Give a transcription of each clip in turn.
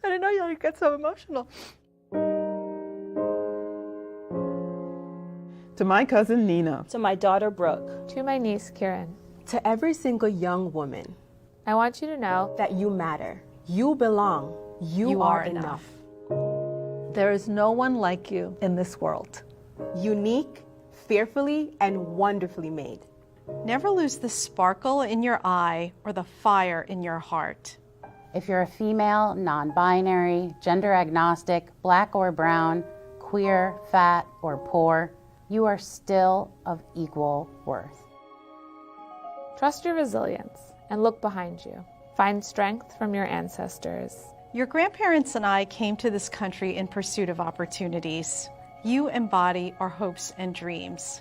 I didn't know you get so emotional. To my cousin Nina. To my daughter Brooke. To my niece Kieran. To every single young woman. I want you to know that you matter. You belong. You are enough. There is no one like you in this world. Unique, fearfully, and wonderfully made. Never lose the sparkle in your eye or the fire in your heart. If you're a female, non-binary, gender agnostic, black or brown, queer, fat, or poor, you are still of equal worth. Trust your resilience and look behind you. Find strength from your ancestors. Your grandparents and I came to this country in pursuit of opportunities. You embody our hopes and dreams.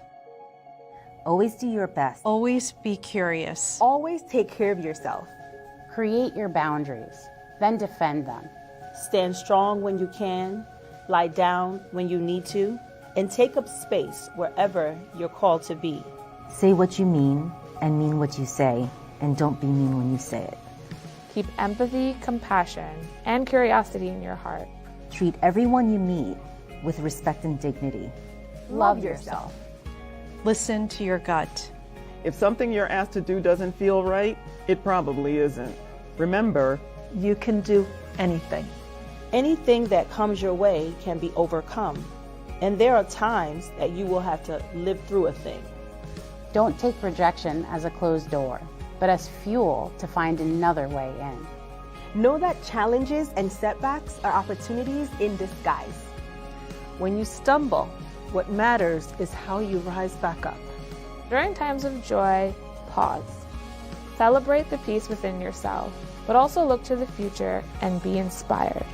Always do your best. Always be curious. Always take care of yourself. Create your boundaries, then defend them. Stand strong when you can, lie down when you need to, and take up space wherever you're called to be. Say what you mean and mean what you say, and don't be mean when you say it. Keep empathy, compassion, and curiosity in your heart. Treat everyone you meet with respect and dignity. Love yourself. Listen to your gut. If something you're asked to do doesn't feel right, it probably isn't. Remember, you can do anything. Anything that comes your way can be overcome. And there are times that you will have to live through a thing. Don't take rejection as a closed door, but as fuel to find another way in. Know that challenges and setbacks are opportunities in disguise. When you stumble, what matters is how you rise back up. During times of joy, pause. Celebrate the peace within yourself, but also look to the future and be inspired.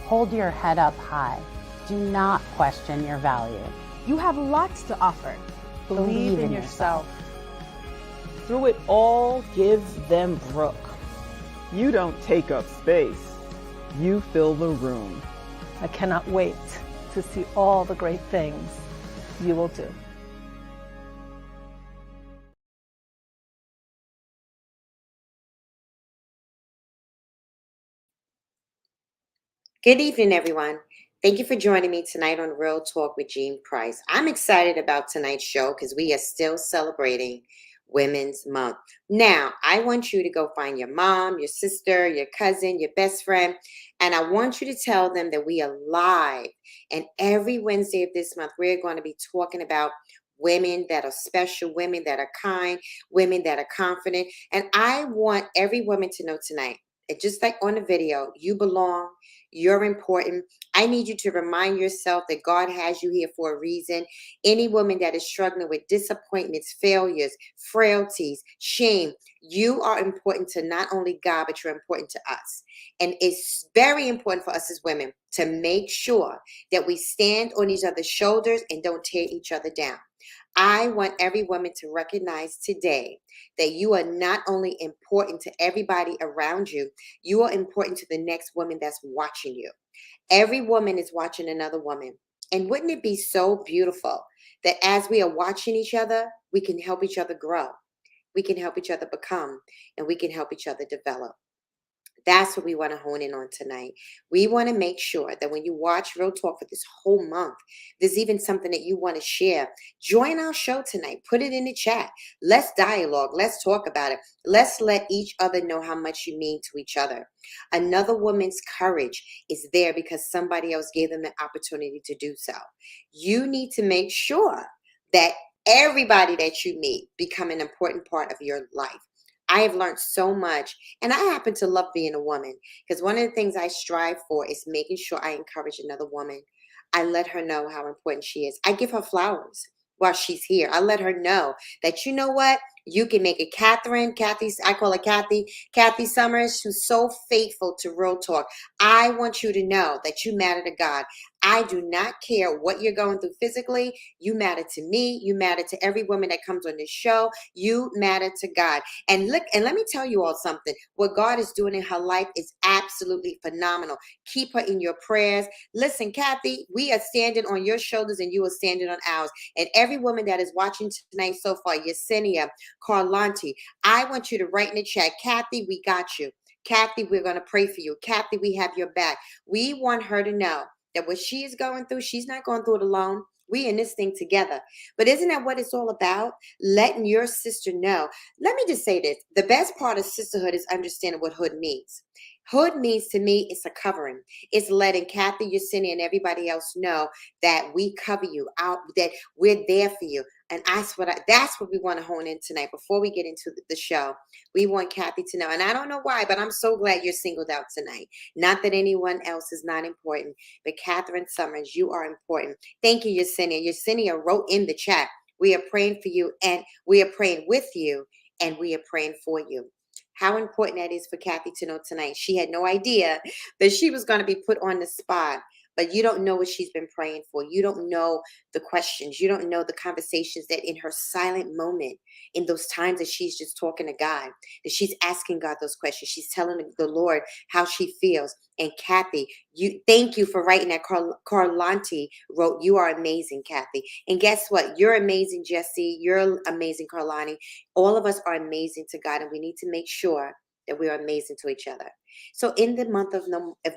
Hold your head up high. Do not question your value. You have lots to offer. Believe in yourself. Through it all, give them Brooke. you don't take up space. You fill the room. I cannot wait to see all the great things you will do. Good evening, everyone. Thank you for joining me tonight on Real Talk with Jean Price. I'm excited about tonight's show because we are still celebrating Women's Month. Now, I want you to go find your mom, your sister, your cousin, your best friend, and I want you to tell them that we are live. And every Wednesday of this month, we're going to be talking about women that are special, women that are kind, women that are confident. And I want every woman to know tonight, just like on the video, you belong, you're important. I need you to remind yourself that God has you here for a reason. Any woman that is struggling with disappointments, failures, frailties, shame, you are important to not only God, but you're important to us. And it's very important for us as women to make sure that we stand on each other's shoulders and don't tear each other down. I want every woman to recognize today that you are not only important to everybody around you, you are important to the next woman that's watching you. Every woman is watching another woman. And wouldn't it be so beautiful that as we are watching each other, we can help each other grow, we can help each other become, and we can help each other develop. That's what we want to hone in on tonight. We want to make sure that when you watch Real Talk for this whole month, there's even something that you want to share. Join our show tonight. Put it in the chat. Let's dialogue. Let's talk about it. Let's let each other know how much you mean to each other. Another woman's courage is there because somebody else gave them the opportunity to do so. You need to make sure that everybody that you meet become an important part of your life. I have learned so much, and I happen to love being a woman because one of the things I strive for is making sure I encourage another woman. I let her know how important she is. I give her flowers while she's here. I let her know that, you know what, you can make it. I call her Kathy Summers, who's so faithful to Real Talk. I want you to know that you matter to God. I do not care what you're going through physically. You matter to me. You matter to every woman that comes on this show. You matter to God. And look, and let me tell you all something. What God is doing in her life is absolutely phenomenal. Keep her in your prayers. Listen, Kathy, we are standing on your shoulders and you are standing on ours. And every woman that is watching tonight so far, Yesenia, Carlanti, I want you to write in the chat, Kathy, we got you. Kathy, we're going to pray for you. Kathy, we have your back. We want her to know that what she is going through, she's not going through it alone. We in this thing together. But isn't that what it's all about? Letting your sister know. Let me just say this. The best part of sisterhood is understanding what hood means. Hood means to me, it's a covering. It's letting Kathy, Yesenia, and everybody else know that we cover you out, that we're there for you. And that's what we want to hone in tonight. Before we get into the show, we want Kathy to know. And I don't know why, but I'm so glad you're singled out tonight. Not that anyone else is not important, but Catherine Summers, you are important. Thank you, Yesenia. Yesenia wrote in the chat, we are praying for you, and we are praying with you, and we are praying for you. How important that is for Kathy to know tonight. She had no idea that she was going to be put on the spot, but you don't know what she's been praying for. You don't know the questions. You don't know the conversations that in her silent moment, in those times that she's just talking to God, that she's asking God those questions. She's telling the Lord how she feels. And Kathy, thank you for writing that. Carlanti wrote, you are amazing, Kathy. And guess what? You're amazing, Jesse. You're amazing, Carlani. All of us are amazing to God, and we need to make sure that we are amazing to each other. So in the month of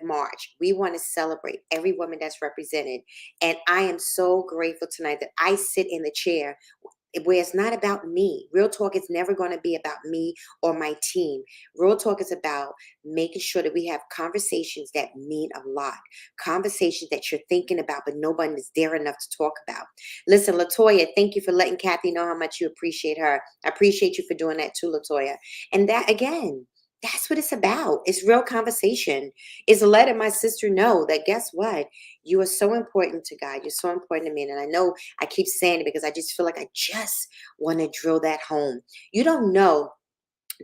March, we want to celebrate every woman that's represented. And I am so grateful tonight that I sit in the chair where it's not about me. Real talk is never going to be about me or my team. Real talk is about making sure that we have conversations that mean a lot. Conversations that you're thinking about, but nobody is there enough to talk about. Listen, Latoya, thank you for letting Kathy know how much you appreciate her. I appreciate you for doing that too, Latoya. And that, again, that's what it's about. It's real conversation. It's letting my sister know that, guess what? You are so important to God. You're so important to me. And I know I keep saying it because I just feel like I just want to drill that home. You don't know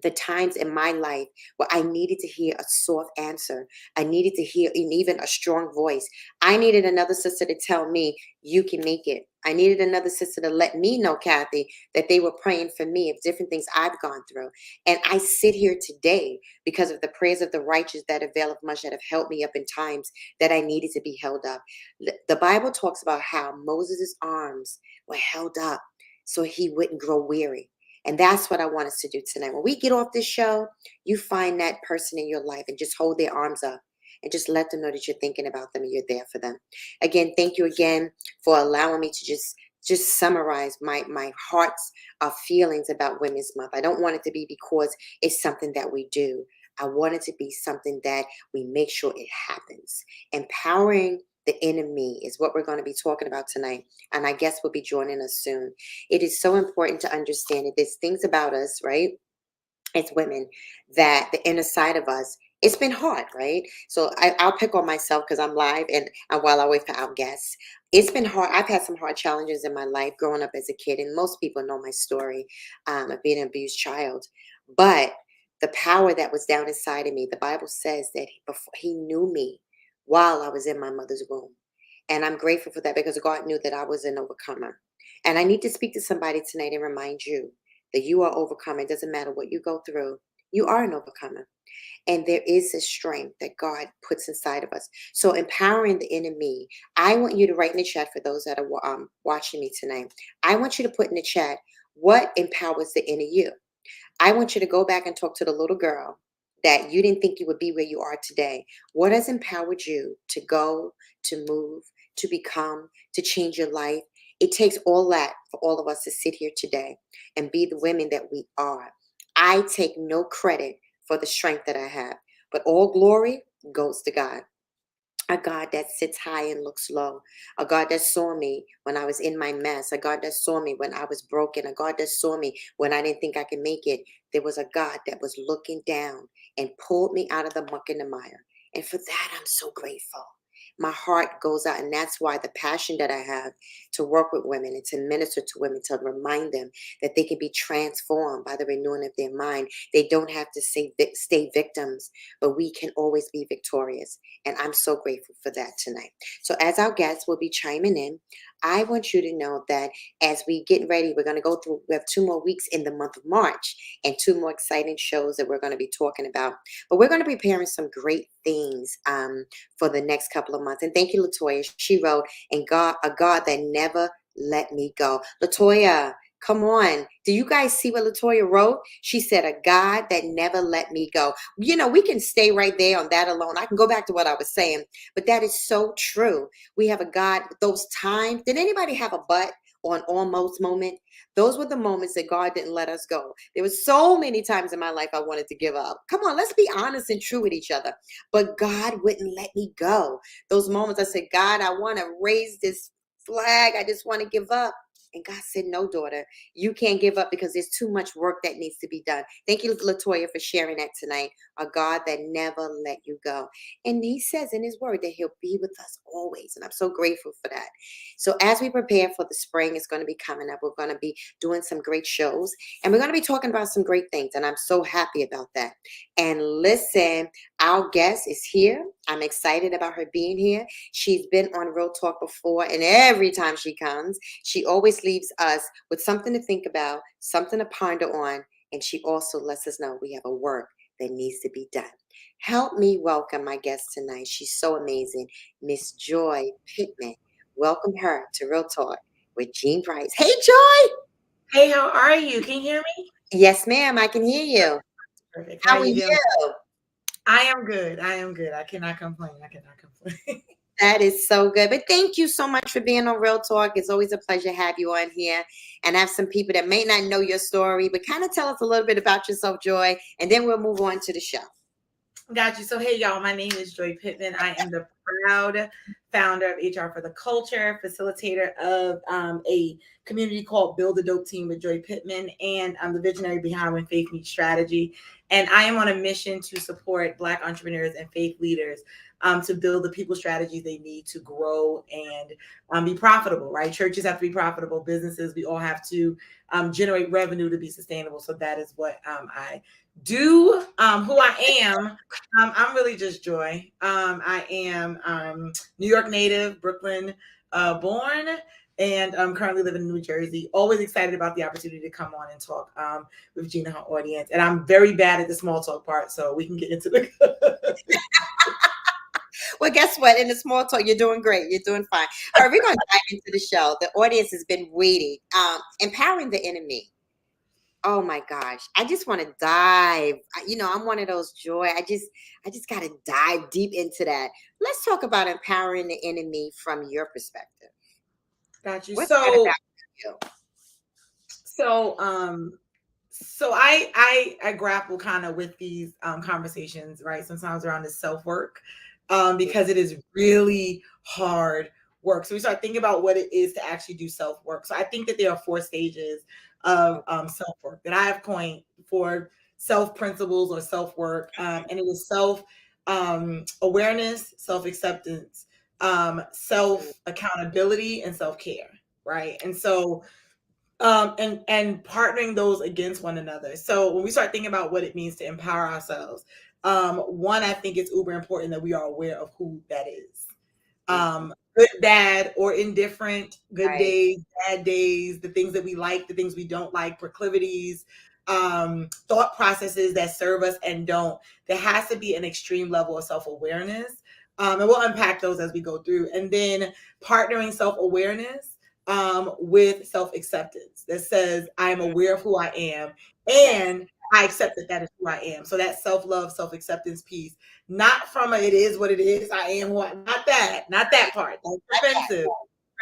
the times in my life where I needed to hear a soft answer. I needed to hear even a strong voice. I needed another sister to tell me, you can make it. I needed another sister to let me know, Kathy, that they were praying for me of different things I've gone through. And I sit here today because of the prayers of the righteous that availeth much, that have held me up in times that I needed to be held up. The Bible talks about how Moses' arms were held up so he wouldn't grow weary. And that's what I want us to do tonight. When we get off this show, you find that person in your life and just hold their arms up and just let them know that you're thinking about them and you're there for them. Again, thank you again for allowing me to just summarize my heart's feelings about Women's Month. I don't want it to be because it's something that we do. I want it to be something that we make sure it happens. Empowering the enemy is what we're going to be talking about tonight. And I guess we'll be joining us soon. It is so important to understand that there's things about us, right, as women, that the inner side of us, it's been hard, right? So I'll pick on myself because I'm live and while I wait for our guests. It's been hard. I've had some hard challenges in my life growing up as a kid. And most people know my story of being an abused child. But the power that was down inside of me, the Bible says that he knew me while I was in my mother's womb. And I'm grateful for that because God knew that I was an overcomer. And I need to speak to somebody tonight and remind you that you are overcomer. It doesn't matter what you go through. You are an overcomer. And there is a strength that God puts inside of us. So empowering the inner me, I want you to write in the chat for those that are watching me tonight. I want you to put in the chat, what empowers the inner you? I want you to go back and talk to the little girl that you didn't think you would be where you are today. What has empowered you to go, to move, to become, to change your life? It takes all that for all of us to sit here today and be the women that we are. I take no credit for the strength that I have, but all glory goes to God. A God that sits high and looks low. A God that saw me when I was in my mess. A God that saw me when I was broken. A God that saw me when I didn't think I could make it. There was a God that was looking down and pulled me out of the muck and the mire. And for that, I'm so grateful. My heart goes out, and that's why the passion that I have to work with women and to minister to women, to remind them that they can be transformed by the renewing of their mind. They don't have to stay victims, but we can always be victorious. And I'm so grateful for that tonight. So as our guests will be chiming in, I want you to know that as we get ready, we're going to go through, we have 2 more weeks in the month of March and 2 more exciting shows that we're going to be talking about. But we're going to be preparing some great things for the next couple of months. And thank you, Latoya. She wrote, and God, a God that never let me go. Latoya, Come on. Do you guys see what Latoya wrote? She said, a God that never let me go. You know, we can stay right there on that alone. I can go back to what I was saying, but that is so true. We have a God, those times. Did anybody have a but on almost moment? Those were the moments that God didn't let us go. There were so many times in my life I wanted to give up. Come on, let's be honest and true with each other. But God wouldn't let me go. Those moments I said, God, I want to raise this flag. I just want to give up. And God said, no, daughter, you can't give up because there's too much work that needs to be done. Thank you, Latoya, for sharing that tonight. A God that never let you go. And he says in his word that he'll be with us always. And I'm so grateful for that. So as we prepare for the spring, it's going to be coming up. We're going to be doing some great shows. And we're going to be talking about some great things. And I'm so happy about that. And listen, our guest is here. I'm excited about her being here. She's been on Real Talk before. And every time she comes, she always leaves us with something to think about, something to ponder on, and she also lets us know we have a work that needs to be done. Help me welcome my guest tonight. She's so amazing, Miss Joy Pittman. Welcome her to Real Talk with Jean Price. Hey, Joy. Hey, how are you? Can you hear me? Yes, ma'am. I can hear you. Perfect. How are you? I am good. I cannot complain. That is so good. But thank you so much for being on Real Talk. It's always a pleasure to have you on here and have some people that may not know your story, but kind of tell us a little bit about yourself, Joy, and then we'll move on to the show. Got you. So, hey, y'all, my name is Joy Pittman. I am the proud founder of HR for the Culture, facilitator of a community called Build a Dope Team with Joy Pittman, and I'm the visionary behind When Faith Meets Strategy. And I am on a mission to support Black entrepreneurs and faith leaders to build the people strategies they need to grow and be profitable, right? Churches have to be profitable. Businesses, we all have to generate revenue to be sustainable. So that is what I do. Who I am, I'm really just Joy. I am New York native, Brooklyn born, and I'm currently living in New Jersey. Always excited about the opportunity to come on and talk with Gina, her audience. And I'm very bad at the small talk part, so we can get into the Well, guess what? In the small talk, you're doing great. You're doing fine. All right, we're going to dive into the show. The audience has been waiting. Empowering the enemy. Oh my gosh. I just want to dive. You know, I'm one of those, Joy. I just got to dive deep into that. Let's talk about empowering the enemy from your perspective. Got you. What's that about you? So I grapple kind of with these conversations, right? Sometimes around this self-work, because it is really hard work. So we start thinking about what it is to actually do self-work. So I think that there are 4 stages of self-work that I have coined for self-principles or self-work. And it is self-awareness, self-acceptance, self-accountability, and self-care, right? And so and partnering those against one another. So when we start thinking about what it means to empower ourselves, one, I think it's uber important that we are aware of who that is. Good, bad, or indifferent, good Right. days, bad days, the things that we like, the things we don't like, proclivities, thought processes that serve us and don't. There has to be an extreme level of self-awareness. And we'll unpack those as we go through. And then partnering self-awareness with self-acceptance that says, I am aware of who I am and I accept that that is who I am. So that self-love, self-acceptance piece, not from a, it is what it is, I am who I, not that part. That's offensive.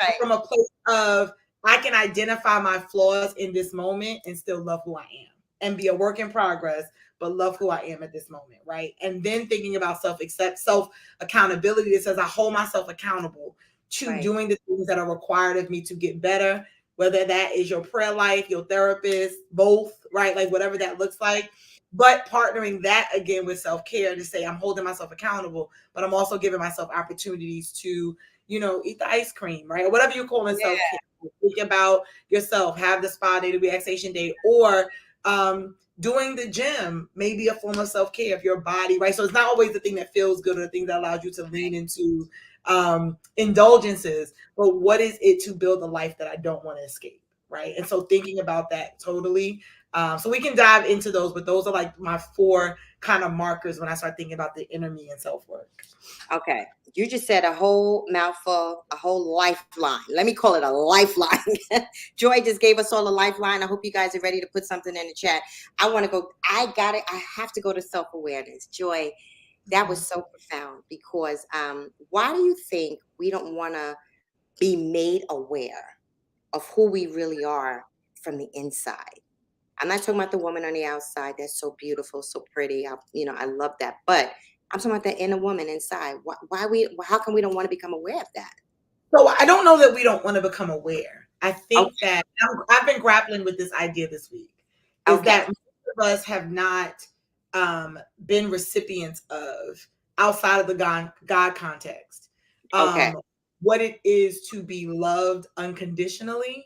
Right. From a place of, I can identify my flaws in this moment and still love who I am and be a work in progress, but love who I am at this moment, right? And then thinking about self-accountability that says I hold myself accountable to doing the things that are required of me to get better, whether that is your prayer life, your therapist, both, right? Like whatever that looks like. But partnering that again with self-care to say I'm holding myself accountable, but I'm also giving myself opportunities to, you know, eat the ice cream, right? Or whatever you call it, self-care. Think about yourself, have the spa day, the relaxation day, or doing the gym, maybe a form of self-care of your body, right? So it's not always the thing that feels good or the thing that allows you to lean into indulgences, but what is it to build a life that I don't want to escape, right? And so thinking about that totally. So we can dive into those, but those are like my 4 kind of markers when I start thinking about the inner me and self-work. Okay. You just said a whole mouthful, a whole lifeline. Let me call it a lifeline. Joy just gave us all a lifeline. I hope you guys are ready to put something in the chat. I want to go. I got it. I have to go to self-awareness. Joy, that was so profound because why do you think we don't want to be made aware of who we really are from the inside? I'm not talking about the woman on the outside. That's so beautiful, so pretty. I love that. But I'm talking about the inner woman inside. How come we don't want to become aware of that? So I don't know that we don't want to become aware. I think Okay. that I've been grappling with this idea this week, is Okay. that most of us have not been recipients of, outside of the God context, Okay. what it is to be loved unconditionally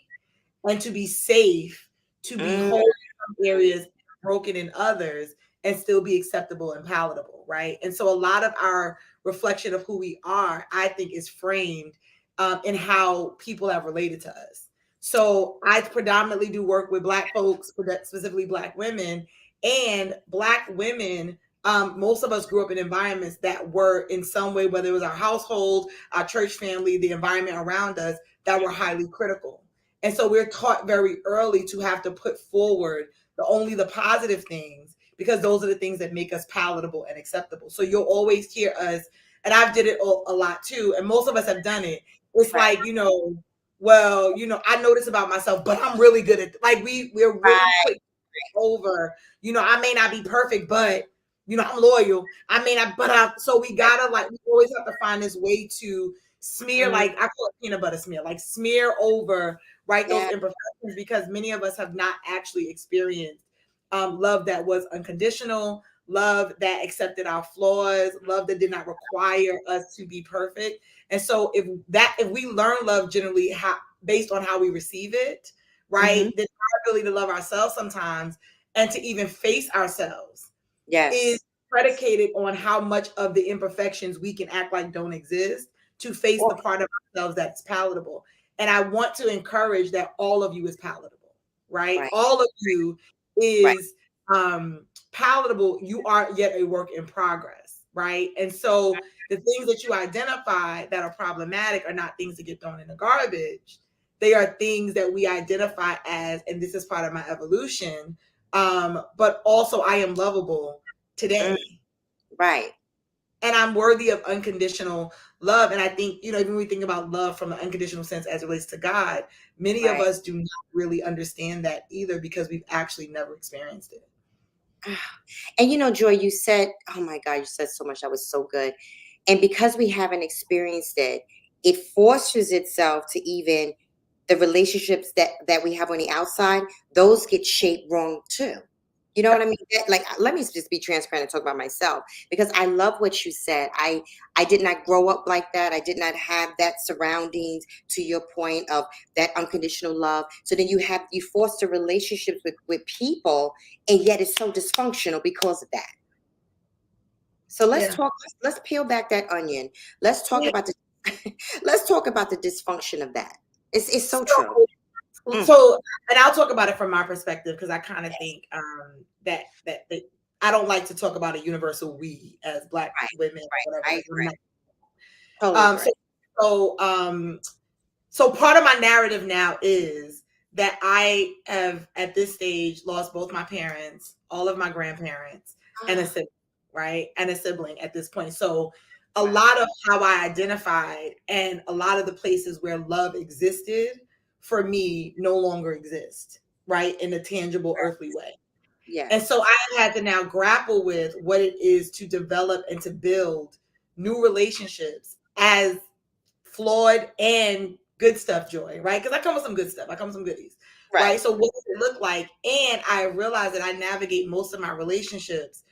and to be safe, to be Mm, whole in some areas, broken in others, and still be acceptable and palatable, right? And so a lot of our reflection of who we are, I think, is framed in how people have related to us. So I predominantly do work with Black folks, specifically Black women, and Black women. Most of us grew up in environments that were in some way, whether it was our household, our church family, the environment around us, that were highly critical. And so we're taught very early to have to put forward only the positive things, because those are the things that make us palatable and acceptable. So you'll always hear us, and I've did it a lot too, and most of us have done it. It's right. like, well, I know this about myself, but I'm really good at, like, we're really Right. quick over, I may not be perfect, but I'm loyal. I may not, but so we gotta, like, we always have to find this way to smear, like, I call it peanut butter smear, like smear over, right, those Yeah. imperfections, because many of us have not actually experienced love that was unconditional, love that accepted our flaws, love that did not require us to be perfect. And so if we learn love generally based on how we receive it, right, then our ability to love ourselves sometimes and to even face ourselves is Yes. predicated on how much of the imperfections we can act like don't exist to face the part of ourselves that's palatable. And I want to encourage that all of you is palatable, right? Right. All of you Right. is palatable. You are yet a work in progress, right? And so the things that you identify that are problematic are not things that get thrown in the garbage. They are things that we identify as, and this is part of my evolution, but also I am lovable today. Right. And I'm worthy of unconditional love. And I think, even when we think about love from an unconditional sense as it relates to God, many of Right. us do not really understand that either, because we've actually never experienced it. And Joy, you said, oh my God, you said so much. That was so good. And because we haven't experienced it, it forces itself to even the relationships that we have on the outside, those get shaped wrong too. You know what I mean? Let me just be transparent and talk about myself, because I love what you said. I did not grow up like that. I did not have that surroundings, to your point of that unconditional love. So then you foster relationships with people, and yet it's so dysfunctional because of that. So let's peel back that onion. Let's talk about let's talk about the dysfunction of that. It's so true. So, and I'll talk about it from my perspective, because I kind of think that I don't like to talk about a universal we as Black women or whatever. Totally. So part of my narrative now is that I have at this stage lost both my parents, all of my grandparents, and a sibling, right? And a sibling at this point. So a lot of how I identified and a lot of the places where love existed for me no longer exist, right? In a tangible earthly way. Yeah. And so I had to now grapple with what it is to develop and to build new relationships as flawed and good stuff, Joy, right? Because I come with some good stuff. I come with some goodies, right? So what does it look like? And I realize that I navigate most of my relationships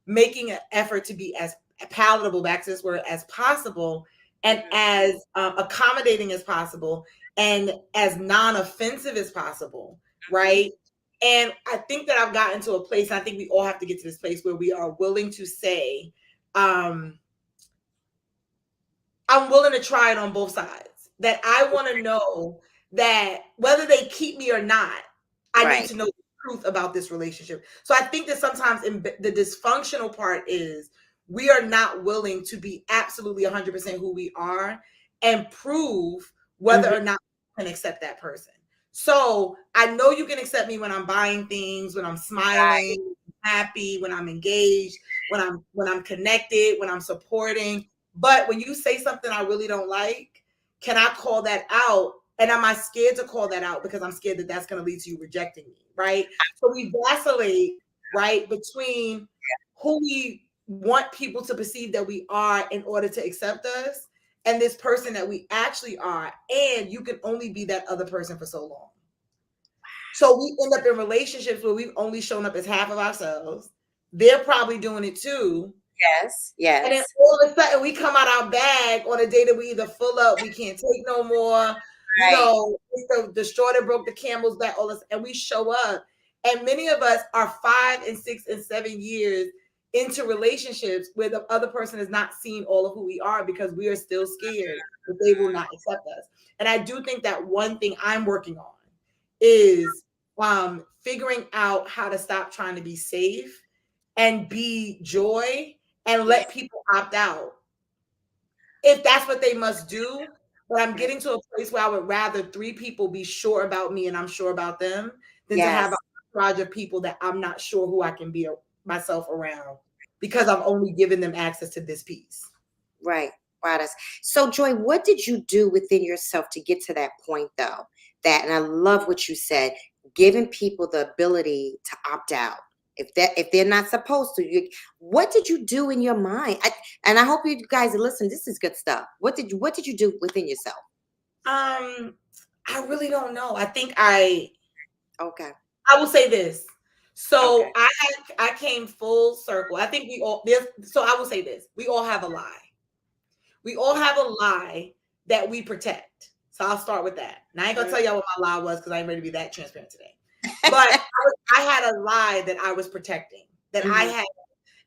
making an effort to be as palatable, back to this word, as possible, and as accommodating as possible, and as non-offensive as possible, right? And I think that I've gotten to a place, and I think we all have to get to this place where we are willing to say, I'm willing to try it on both sides. That I want to know that whether they keep me or not, I need to know the truth about this relationship. So I think that sometimes the dysfunctional part is we are not willing to be absolutely 100% who we are and prove whether or not we can accept that person. So I know you can accept me when I'm buying things, when I'm smiling, happy, when I'm engaged, when I'm connected, when I'm supporting. But when you say something I really don't like, can I call that out? And am I scared to call that out because I'm scared that that's going to lead to you rejecting me, right? So we vacillate, right, between who we want people to perceive that we are in order to accept us and this person that we actually are. And you can only be that other person for so long. So we end up in relationships where we've only shown up as half of ourselves. They're probably doing it too. Yes, yes. And then all of a sudden we come out our bag on a day that we either full up, we can't take no more. You know, it's the straw that broke the camel's back, all this, and we show up. And many of us are 5 and 6 and 7 years into relationships where the other person has not seen all of who we are because we are still scared that they will not accept us. And I do think that one thing I'm working on is figuring out how to stop trying to be safe and be joy and let people opt out if that's what they must do. But I'm getting to a place where I would rather 3 people be sure about me and I'm sure about them than to have a entourage of people that I'm not sure who I can be myself around because I've only given them access to this piece. Right. So Joy, what did you do within yourself to get to that point though? And I love what you said, giving people the ability to opt out. If they're not supposed to, what did you do in your mind? And I hope you guys listen. This is good stuff. What did you do within yourself? I really don't know. I think I will say this. So I came full circle. I think we all so I will say this. We all have a lie. We all have a lie that we protect. So I'll start with that. And I ain't gonna tell y'all what my lie was because I ain't ready to be that transparent today. But I had a lie that I was protecting, that I had,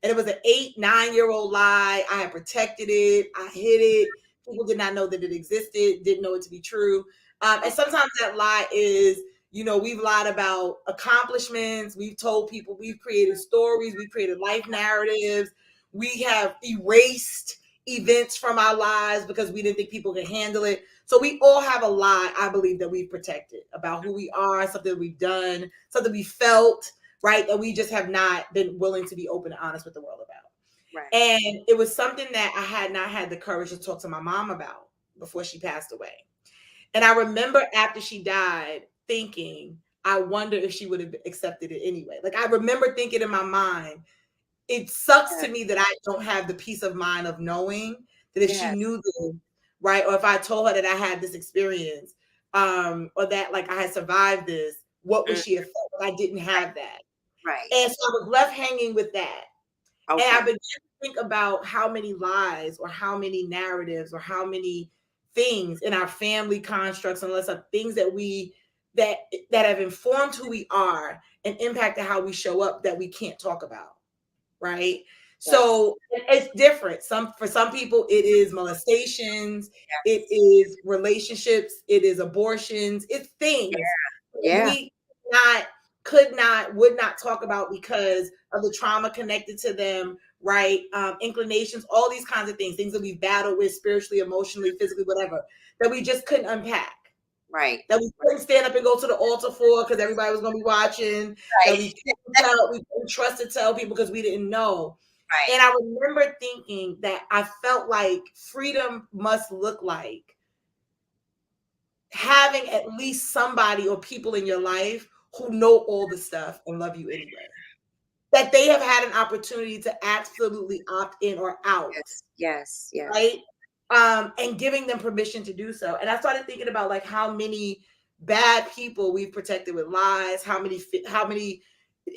and it was an 8-9-year-old lie. I had protected it. I hid it. People did not know that it existed, didn't know it to be true. And sometimes that lie is, you know, we've lied about accomplishments. We've told people, we've created stories. We've created life narratives. We have erased events from our lives because we didn't think people could handle it. So we all have a lie, I believe, that we've protected about who we are, something we've done, something we felt, right, that we just have not been willing to be open and honest with the world about. Right. And it was something that I had not had the courage to talk to my mom about before she passed away. And I remember after she died thinking, I wonder if she would have accepted it anyway. Like I remember thinking in my mind, it sucks to me that I don't have the peace of mind of knowing that if she knew this, right, or if I told her that I had this experience, or that like I had survived this, what would she have felt? I didn't have that. Right. And so I was left hanging with that. And I began to think about how many lies or how many narratives or how many things in our family constructs and things that we that have informed who we are and impacted how we show up that we can't talk about. Right. Yes. So it's different. For some people, it is molestations, it is relationships, it is abortions, it's things we would not talk about because of the trauma connected to them, right? Inclinations, all these kinds of things that we battle with spiritually, emotionally, physically, whatever, that we just couldn't unpack. Right. That we couldn't stand up and go to the altar for because everybody was going to be watching. Right. That we couldn't trust to tell people because we didn't know. Right. And I remember thinking that I felt like freedom must look like having at least somebody or people in your life who know all the stuff and love you anyway. That they have had an opportunity to absolutely opt in or out. Yes. Right? And giving them permission to do so. And I started thinking about like how many bad people we've protected with lies, how many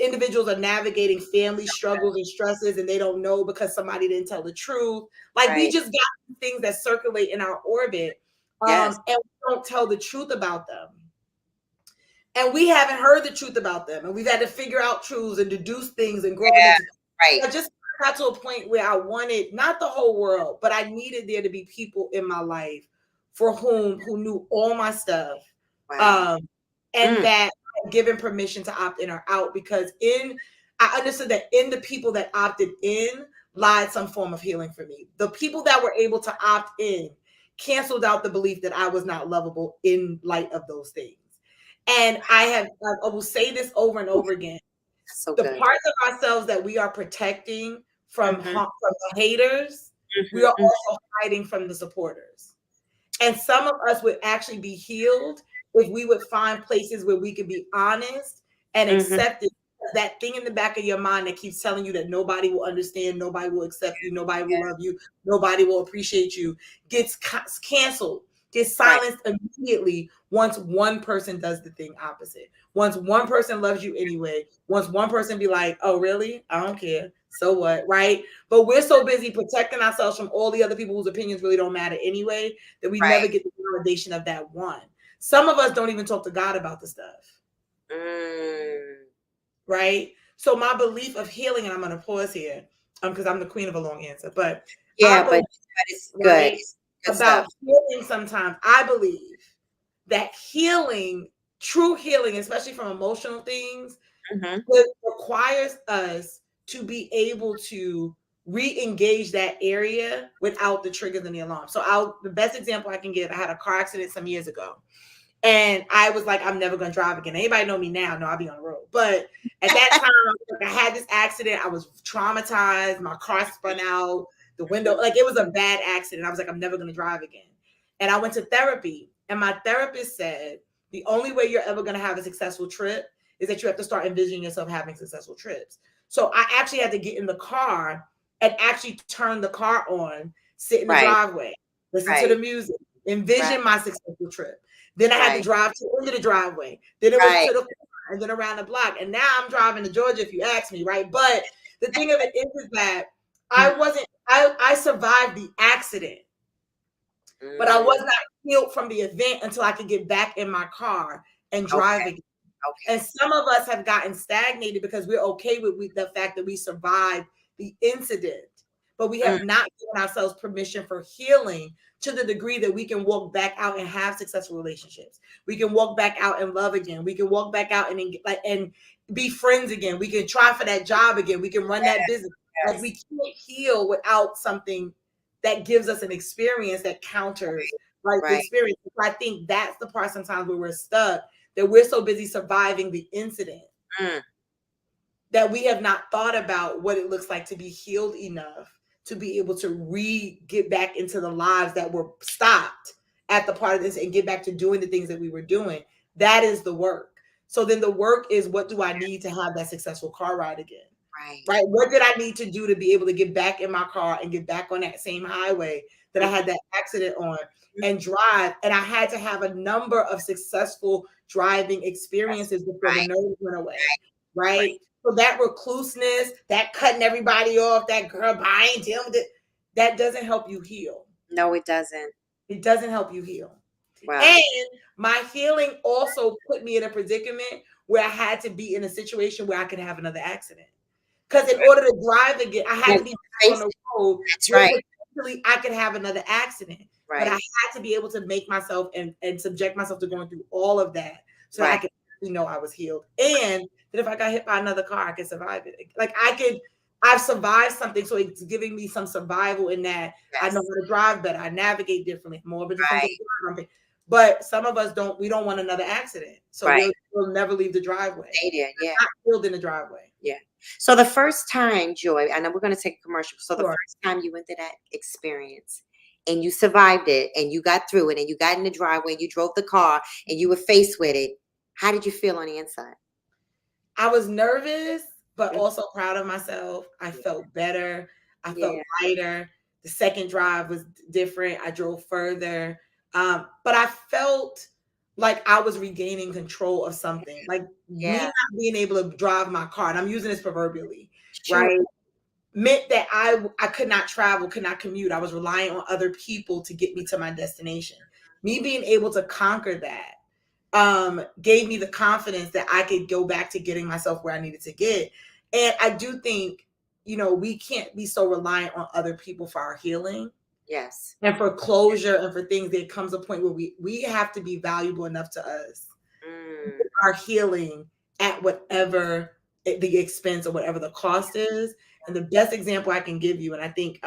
individuals are navigating family struggles and stresses and they don't know because somebody didn't tell the truth. Like we just got things that circulate in our orbit and we don't tell the truth about them. And we haven't heard the truth about them. And we've had to figure out truths and deduce things and grow up. I just got to a point where I wanted not the whole world, but I needed there to be people in my life who knew all my stuff. And that given permission to opt in or out, because I understood that in the people that opted in lied some form of healing for me. The people that were able to opt in canceled out the belief that I was not lovable in light of those things. And I will say this over and over again. So the good. parts of ourselves that we are protecting from, Mhm. from the haters, we Mhm, are also hiding from the supporters. And some of us would actually be healed if we would find places where we could be honest and Mhm. accept it. That thing in the back of your mind that keeps telling you that nobody will understand, nobody will accept you, nobody will love you, nobody will appreciate you, gets canceled, gets silenced immediately once one person does the thing opposite. Once one person loves you anyway, once one person be like, oh, really? I don't care. So what, right? But we're so busy protecting ourselves from all the other people whose opinions really don't matter anyway, that we never get the validation of that one. Some of us don't even talk to God about the stuff. Right? So my belief of healing, and I'm going to pause here because I'm the queen of a long answer, but yeah, but it's good. Right, It's good about stuff. healing sometimes, I believe that healing, true healing, especially from emotional things, requires us to be able to re-engage that area without the triggers and the alarm. So the best example I can give, I had a car accident some years ago. And I was like, I'm never going to drive again. Anybody know me now? No, I'll be on the road. But at that time, I had this accident. I was traumatized. My car spun out the window. Like, it was a bad accident. I was like, I'm never going to drive again. And I went to therapy. And my therapist said, the only way you're ever going to have a successful trip is that you have to start envisioning yourself having successful trips. So I actually had to get in the car and actually turn the car on, sit in the driveway, listen to the music, envision my successful trip. Then I had to drive to the end of the driveway. Then it was to the corner and then around the block. And now I'm driving to Georgia, if you ask me, right? But the thing of it is that I survived the accident, but I was not healed from the event until I could get back in my car and drive again. And some of us have gotten stagnated because we're okay with the fact that we survived the incident, but we have not given ourselves permission for healing to the degree that we can walk back out and have successful relationships. We can walk back out and love again. We can walk back out and be friends again. We can try for that job again. We can run that business. Like, we can't heal without something that gives us an experience that counters the experience. So I think that's the part sometimes where we're stuck, that we're so busy surviving the incident that we have not thought about what it looks like to be healed enough to be able to get back into the lives that were stopped at the part of this and get back to doing the things that we were doing. That is the work. So then the work is, what do I need to have that successful car ride again? Right? What did I need to do to be able to get back in my car and get back on that same highway that I had that accident on and drive? And I had to have a number of successful driving experiences before the nerves went away. Right? So that recluseness, that cutting everybody off, that girl buying him, that doesn't help you heal. No, it doesn't. It doesn't help you heal. Wow. And my healing also put me in a predicament where I had to be in a situation where I could have another accident. Because in order to drive again, I had to be on the road. That's right. Potentially I could have another accident. Right. But I had to be able to make myself and subject myself to going through all of that so that I could know I was healed. And that if I got hit by another car, I could survive it. Like, I've survived something. So it's giving me some survival in that. I know how to drive better. I navigate differently. More of a different. But some of us we don't want another accident. So we'll never leave the driveway. Not healed in the driveway. Yeah. So the first time, Joy, I know we're going to take a commercial. So the first time you went through that experience and you survived it and you got through it and you got in the driveway and you drove the car and you were faced with it, how did you feel on the inside? I was nervous, but also proud of myself. I felt better. I felt lighter. The second drive was different. I drove further. But I felt like I was regaining control of something. Like, me not being able to drive my car, and I'm using this proverbially, right? Meant that I could not travel, could not commute. I was relying on other people to get me to my destination. Me being able to conquer that gave me the confidence that I could go back to getting myself where I needed to get. And I do think, we can't be so reliant on other people for our healing. Yes. And for closure and for things, there comes a point where we have to be valuable enough to us. our healing at whatever the expense or whatever the cost is. And the best example I can give you, and I think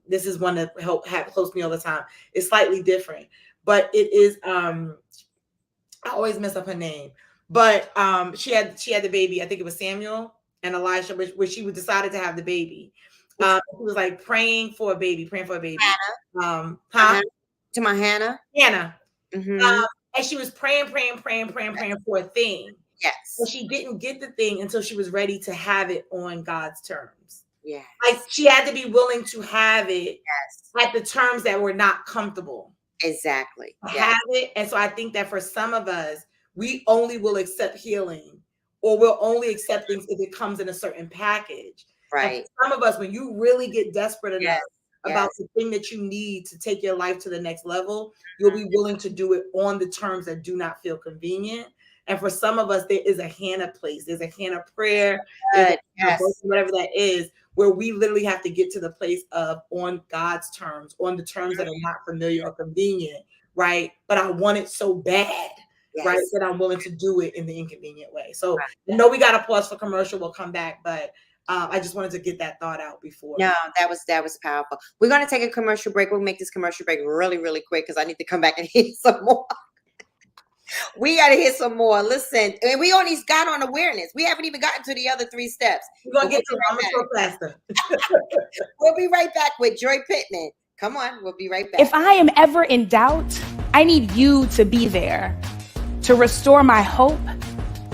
this is one that helps me all the time, is slightly different, but it is I always mess up her name, but she had the baby. I think it was Samuel and Elisha, where she decided to have the baby. She was like praying for a baby. Hannah. To my Hannah. And she was praying for a thing. Yes. But she didn't get the thing until she was ready to have it on God's terms. Yeah. Like she had to be willing to have it at the terms that were not comfortable. Exactly. Have it. And so I think that for some of us, we only will accept healing, or we'll only accept things if it comes in a certain package. Right. And for some of us, when you really get desperate enough about the thing that you need to take your life to the next level, you'll be willing to do it on the terms that do not feel convenient. And for some of us, there is a Hannah place. There's a Hannah prayer, whatever that is, where we literally have to get to the place of on God's terms, on the terms that are not familiar or convenient, right? But I want it so bad, right, that I'm willing to do it in the inconvenient way. So I know we got to pause for commercial. We'll come back, but I just wanted to get that thought out before. No, that was powerful. We're going to take a commercial break. We'll make this commercial break really, really quick because I need to come back and hear some more. We got to hear some more. Listen, and we only got on awareness. We haven't even gotten to the other 3 steps. We're going to get to it faster. We'll be right back with Joy Pittman. Come on, we'll be right back. If I am ever in doubt, I need you to be there to restore my hope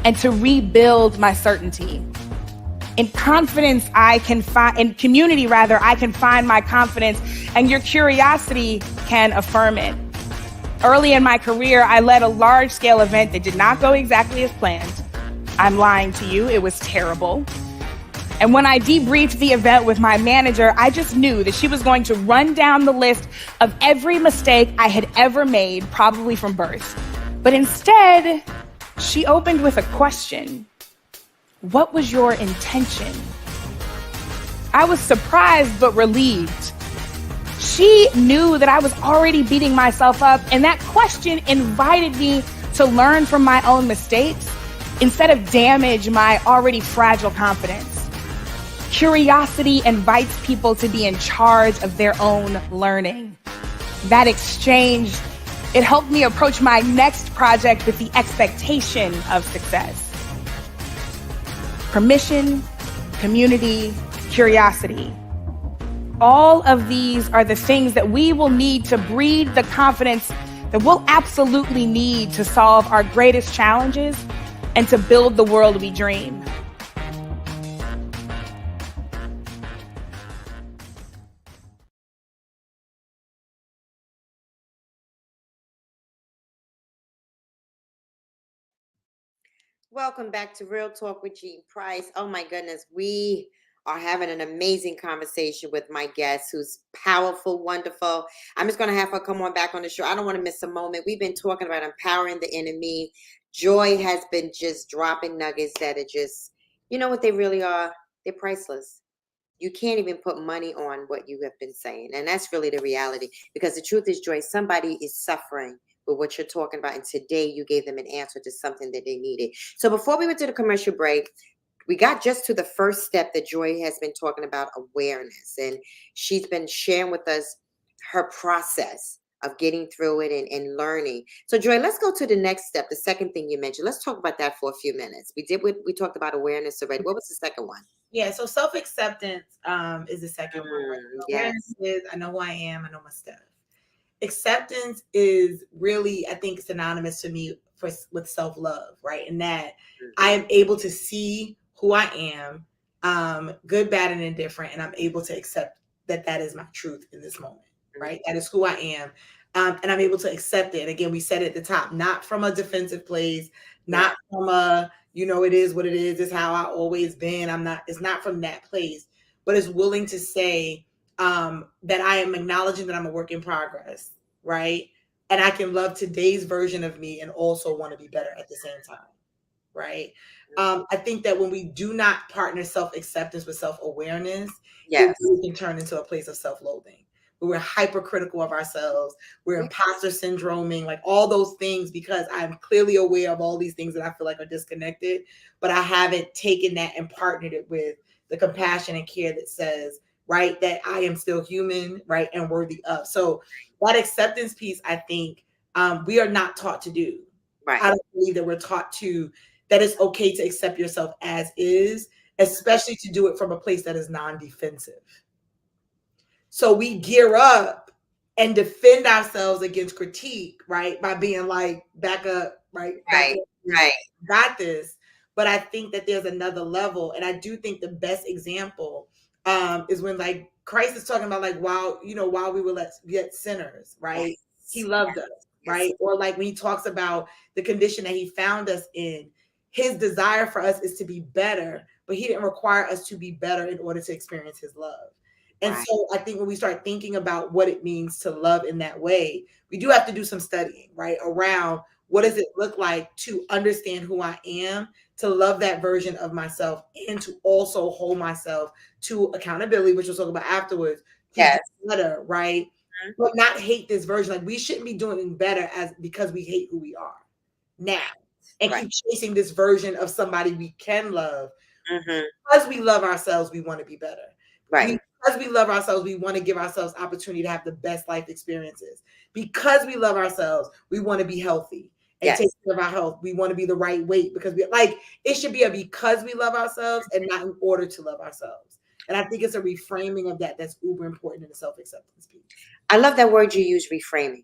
and to rebuild my certainty. In confidence, I can find, in community rather, I can find my confidence, and your curiosity can affirm it. Early in my career, I led a large-scale event that did not go exactly as planned. I'm lying to you, it was terrible. And when I debriefed the event with my manager, I just knew that she was going to run down the list of every mistake I had ever made, probably from birth. But instead, she opened with a question. What was your intention? I was surprised but relieved. She knew that I was already beating myself up, and that question invited me to learn from my own mistakes instead of damage my already fragile confidence. Curiosity invites people to be in charge of their own learning. That exchange, it helped me approach my next project with the expectation of success. Permission, community, curiosity. All of these are the things that we will need to breed the confidence that we'll absolutely need to solve our greatest challenges and to build the world we dream. Welcome back to Real Talk with Jean Price. Oh my goodness, we are having an amazing conversation with my guest who's powerful, wonderful. I'm just going to have her come on back on the show. I don't want to miss a moment. We've been talking about empowering the enemy. Joy has been just dropping nuggets that are just, you know what they really are? They're priceless. You can't even put money on what you have been saying. And that's really the reality. Because the truth is, Joy, somebody is suffering with what you're talking about. And today you gave them an answer to something that they needed. So before we went to the commercial break, we got just to the first step that Joy has been talking about, awareness. And she's been sharing with us her process of getting through it and learning. So Joy, let's go to the next step. The second thing you mentioned, let's talk about that for a few minutes. We talked about awareness already. What was the second one? Yeah, so self-acceptance is the second one. Awareness is, I know who I am, I know my stuff. Acceptance is really, I think, synonymous to me with self-love, right? And that I am able to see who I am, good, bad, and indifferent, and I'm able to accept that that is my truth in this moment, right? That is who I am, and I'm able to accept it. And again, we said at the top, not from a defensive place, not from a, you know, it is what it is. It's how I've always been. It's not from that place, but it's willing to say that I am acknowledging that I'm a work in progress, right? And I can love today's version of me and also want to be better at the same time, right? I think that when we do not partner self-acceptance with self-awareness, it really can turn into a place of self-loathing. where we're hypercritical of ourselves, we're imposter syndroming, like all those things, because I'm clearly aware of all these things that I feel like are disconnected, but I haven't taken that and partnered it with the compassion and care that says, right, that I am still human, right, and worthy of. So that acceptance piece, I think, we are not taught to do. Right. I don't believe that we're taught to, that it's okay to accept yourself as is, especially to do it from a place that is non-defensive. So we gear up and defend ourselves against critique, right, by being like, back up, right, Right, right. got this. But I think that there's another level, and I do think the best example is when, like, Christ is talking about, like, while we were yet sinners, right? He loved us, right? Or like when he talks about the condition that he found us in, his desire for us is to be better, but he didn't require us to be better in order to experience his love. And so I think when we start thinking about what it means to love in that way, we do have to do some studying, right, around what does it look like to understand who I am, to love that version of myself, and to also hold myself to accountability, which we'll talk about afterwards. Yes. Better, right? But not hate this version. Like, we shouldn't be doing better because we hate who we are now, and keep chasing this version of somebody we can love. Because we love ourselves, we want to be better. Right. Because we love ourselves, we want to give ourselves opportunity to have the best life experiences. Because we love ourselves, we want to be healthy and take care of our health. We want to be the right weight, because it should be a because we love ourselves and not in order to love ourselves. And I think it's a reframing of that's uber important in the self-acceptance piece. I love that word you use, reframing.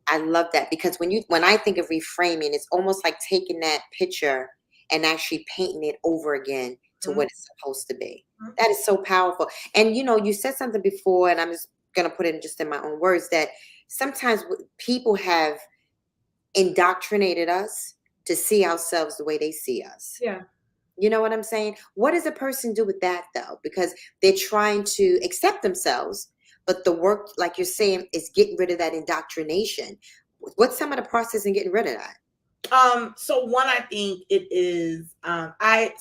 I love that, because when I think of reframing, it's almost like taking that picture and actually painting it over again to what it's supposed to be. That is so powerful. And you said something before, and I'm just going to put it just in my own words, that sometimes people have indoctrinated us to see ourselves the way they see us. Yeah. You know what I'm saying? What does a person do with that, though? Because they're trying to accept themselves, but the work, like you're saying, is getting rid of that indoctrination. What's some of the process in getting rid of that? So one, I think it is, I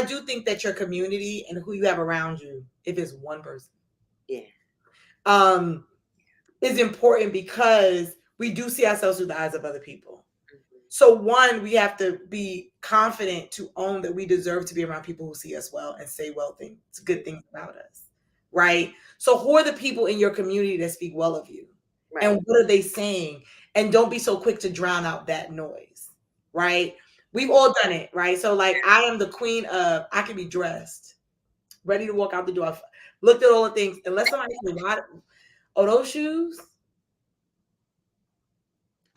do think that your community and who you have around you, if it's one person, is important, because we do see ourselves through the eyes of other people. So one, we have to be confident to own that we deserve to be around people who see us well and say things, good things about us, right? So who are the people in your community that speak well of you? Right. And what are they saying? And don't be so quick to drown out that noise, right? We've all done it, right? So like, I am the queen of, I can be dressed, ready to walk out the door. I've looked at all the things, unless somebody says, oh, those shoes?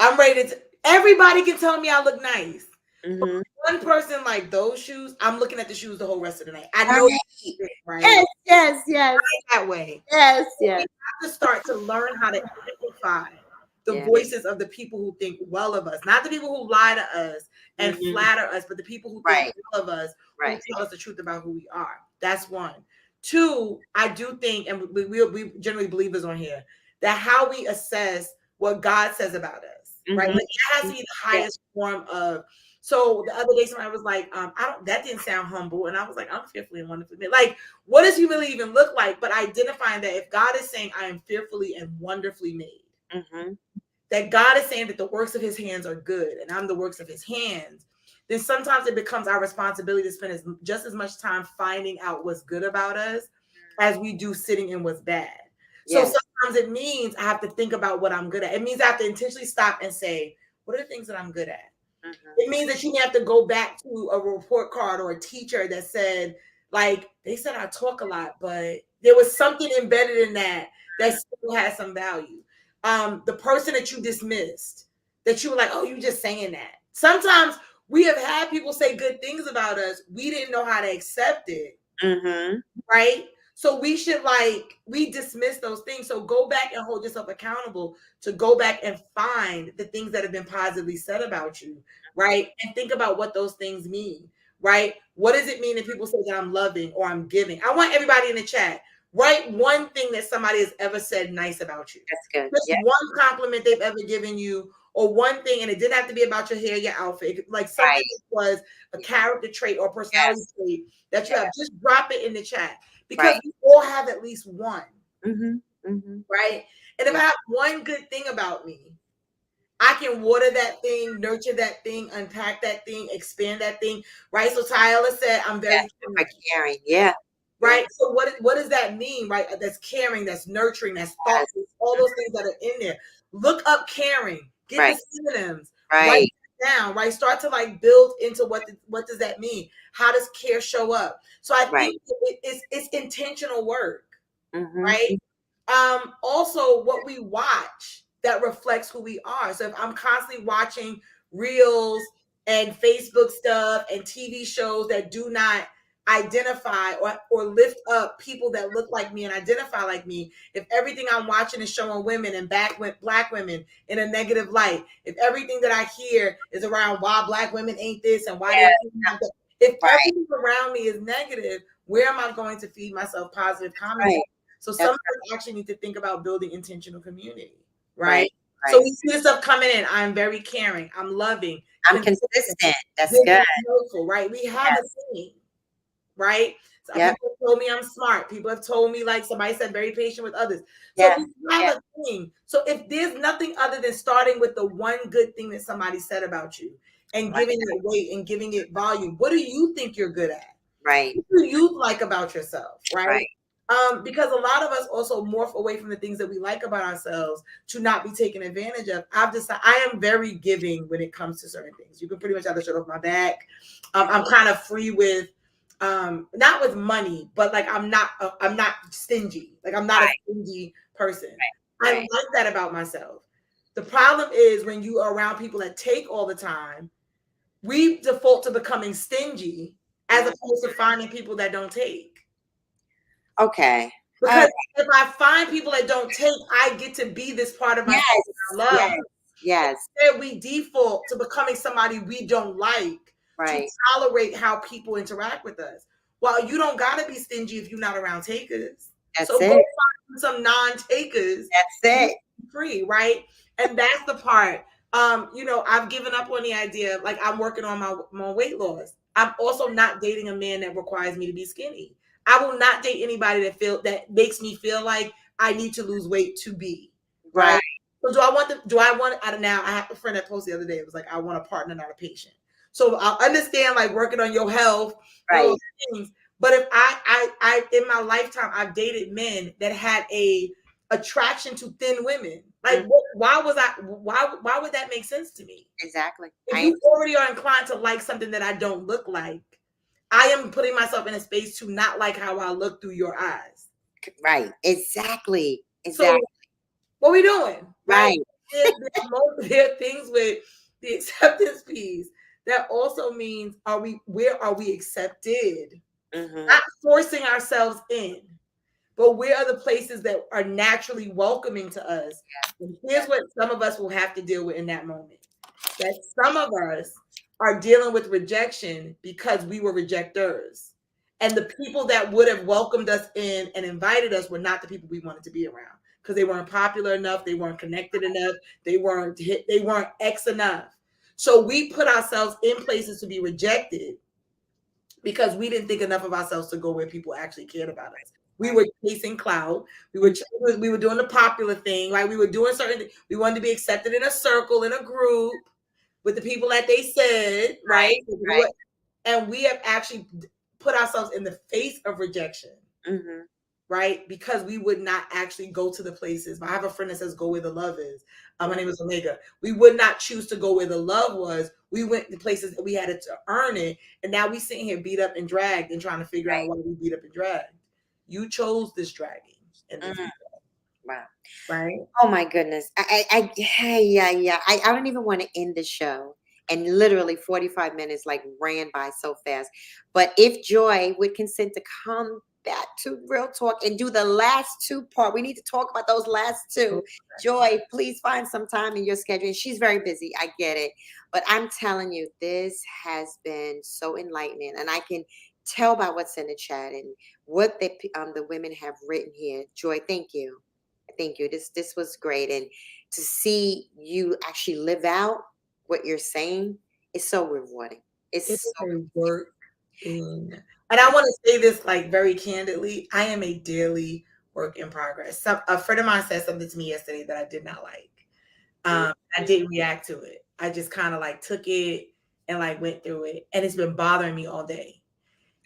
I'm ready to, everybody can tell me I look nice. One person like those shoes, I'm looking at the shoes the whole rest of the night. I know right? Yes. That way. Yes. We have to start to learn how to amplify the voices of the people who think well of us, not the people who lie to us and flatter us, but the people who think well of us, who tell us the truth about who we are. That's one. Two, I do think, and we generally believe this on here, that how we assess what God says about us, right? Like, it has to be the highest form of. So the other day, somebody was like, that didn't sound humble. And I was like, I'm fearfully and wonderfully made. Like, what does humility even look like? But identifying that if God is saying I am fearfully and wonderfully made, that God is saying that the works of his hands are good and I'm the works of his hands, then sometimes it becomes our responsibility to spend just as much time finding out what's good about us as we do sitting in what's bad. So sometimes it means I have to think about what I'm good at. It means I have to intentionally stop and say, what are the things that I'm good at? It means that you have to go back to a report card or a teacher that said, like, they said I talk a lot, but there was something embedded in that still has some value. The person that you dismissed, that you were like, oh, you just saying that. Sometimes we have had people say good things about us. We didn't know how to accept it. Right? So we should we dismiss those things. So go back and hold yourself accountable to go back and find the things that have been positively said about you, right? And think about what those things mean, right? What does it mean if people say that I'm loving or I'm giving? I want everybody in the chat, write one thing that somebody has ever said nice about you. That's good. Just one compliment they've ever given you, or one thing, and it didn't have to be about your hair, your outfit. Like something was a character trait or personality trait that you have. Just drop it in the chat. Because we all have at least one. right? And if I have one good thing about me, I can water that thing, nurture that thing, unpack that thing, expand that thing, right? So Tyler said, I'm very caring. Yeah. Right. So what does that mean, right? That's caring, that's nurturing, that's thoughtful, all those things that are in there. Look up caring, get the synonyms, write it down, right? Start to like build into what does that mean? How does care show up? So I think it's intentional work, right? Also what we watch that reflects who we are. So if I'm constantly watching reels and Facebook stuff and TV shows that do not identify or lift up people that look like me and identify like me, if everything I'm watching is showing women and black women in a negative light, if everything that I hear is around why black women ain't this and why they if everything around me is negative, where am I going to feed myself positive comments? So some of us actually need to think about building intentional community, right? So we see this stuff coming in. I'm very caring. I'm loving. I'm consistent. That's good. Helpful, right? We have a thing, right? So people have told me I'm smart. People have told me, like somebody said, very patient with others. So we have a thing. So if there's nothing other than starting with the one good thing that somebody said about you and giving it weight and giving it volume, what do you think you're good at? Right. What do you like about yourself? Right. Because a lot of us also morph away from the things that we like about ourselves to not be taken advantage of. I've decided I am very giving when it comes to certain things. You can pretty much have the shirt off my back. I'm kind of free with, not with money, but like I'm not stingy. Like I'm not a stingy person. I like that about myself. The problem is when you are around people that take all the time, we default to becoming stingy as opposed to finding people that don't take. Okay. Because if I find people that don't take, I get to be this part of myself that I love. Yes. Instead, we default to becoming somebody we don't like to tolerate how people interact with us. Well, you don't got to be stingy if you're not around takers. That's so it. Go find some non-takers. That's it. Free, right? And that's the part. I've given up on the idea of, like, I'm working on my weight loss. I'm also not dating a man that requires me to be skinny. I will not date anybody that makes me feel like I need to lose weight to be right. So now I have a friend that posted the other day. It was like, I want a partner, not a patient. So I understand like working on your health, those things. But if I in my lifetime I've dated men that had a attraction to thin women. Like why would that make sense to me? Exactly. If you already are inclined to like something that I don't look like, I am putting myself in a space to not like how I look through your eyes. Right. Exactly. So what are we doing? Right. There are things with the acceptance piece that also means where are we accepted? Not forcing ourselves in, but where are the places that are naturally welcoming to us? And here's what some of us will have to deal with in that moment. That some of us are dealing with rejection because we were rejectors. And the people that would have welcomed us in and invited us were not the people we wanted to be around because they weren't popular enough, they weren't connected enough, they weren't X enough. So we put ourselves in places to be rejected because we didn't think enough of ourselves to go where people actually cared about us. We were chasing clout. We were doing the popular thing, right? We were doing certain things. We wanted to be accepted in a circle, in a group, with the people that they said, right? And we have actually put ourselves in the face of rejection, right? Because we would not actually go to the places. I have a friend that says, go where the love is. My name is Omega. We would not choose to go where the love was. We went to places that we had to earn it. And now we sitting here beat up and dragged and trying to figure out why we beat up and dragged. You chose this dragging. Wow. Right. Oh my goodness. I don't even want to end the show. And literally 45 minutes like ran by so fast. But if Joy would consent to come back to Real Talk and do the last two part, we need to talk about those last two. Joy, please find some time in your schedule. And she's very busy. I get it. But I'm telling you, this has been so enlightening. And I can tell by what's in the chat and what the women have written here. Joy, thank you. Thank you. This was great. And to see you actually live out what you're saying is so rewarding. It's so work. And I want to say this like very candidly. I am a daily work in progress. A friend of mine said something to me yesterday that I did not like. I didn't react to it. I just kind of like took it and like went through it, and it's been bothering me all day.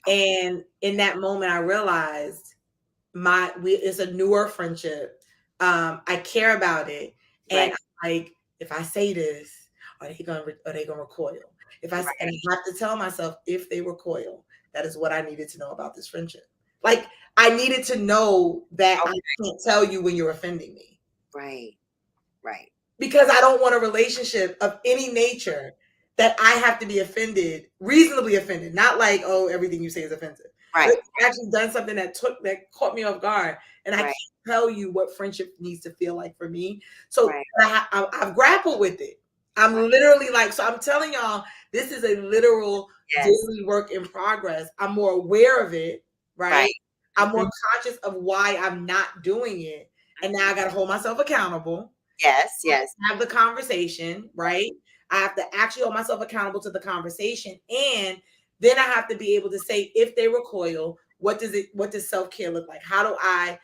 And in that moment, I realized it's a newer friendship. I care about it, and like if I say this, are they gonna recoil? And I have to tell myself, if they recoil, that is what I needed to know about this friendship. Like I needed to know that I can't tell you when you're offending me. Right. Because I don't want a relationship of any nature that I have to be offended, reasonably offended, not like, oh, everything you say is offensive. Right. I've actually done something that caught me off guard, and I can't tell you what friendship needs to feel like for me. So I've grappled with it. I'm literally like, so I'm telling y'all, this is a literal daily work in progress. I'm more aware of it, right? I'm more conscious of why I'm not doing it. And now I got to hold myself accountable. Yes. Have the conversation, right? I have to actually hold myself accountable to the conversation. And then I have to be able to say, if they recoil, what does self-care look like? How do I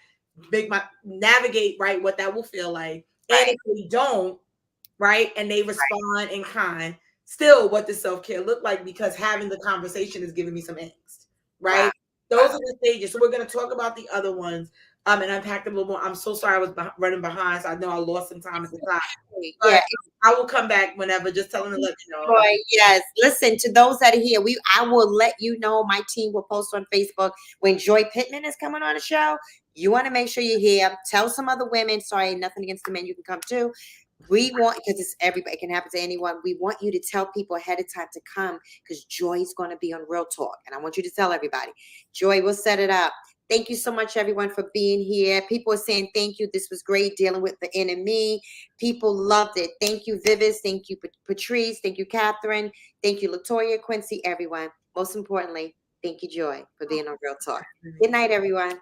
navigate, right, what that will feel like? And if they don't, right, and they respond in kind, still, what does self-care look like? Because having the conversation is giving me some angst, right? Those are the stages. So we're going to talk about the other ones and unpack them a little more. I'm so sorry I was running behind, so I know I lost some time at the top. But I will come back whenever. Just tell them to let you know. Boy, yes. Listen, to those that are here, I will let you know. My team will post on Facebook when Joy Pittman is coming on the show. You want to make sure you're here. Tell some other women. Sorry, nothing against the men. You can come too. We want, because it's everybody, it can happen to anyone. We want you to tell people ahead of time to come, because Joy's going to be on Real Talk. And I want you to tell everybody. Joy will set it up. Thank you so much, everyone, for being here. People are saying thank you. This was great, dealing with the enemy. People loved it. Thank you, Vivis. Thank you, Patrice. Thank you, Catherine. Thank you, Latoya, Quincy, everyone. Most importantly, thank you, Joy, for being on Real Talk. Good night, everyone.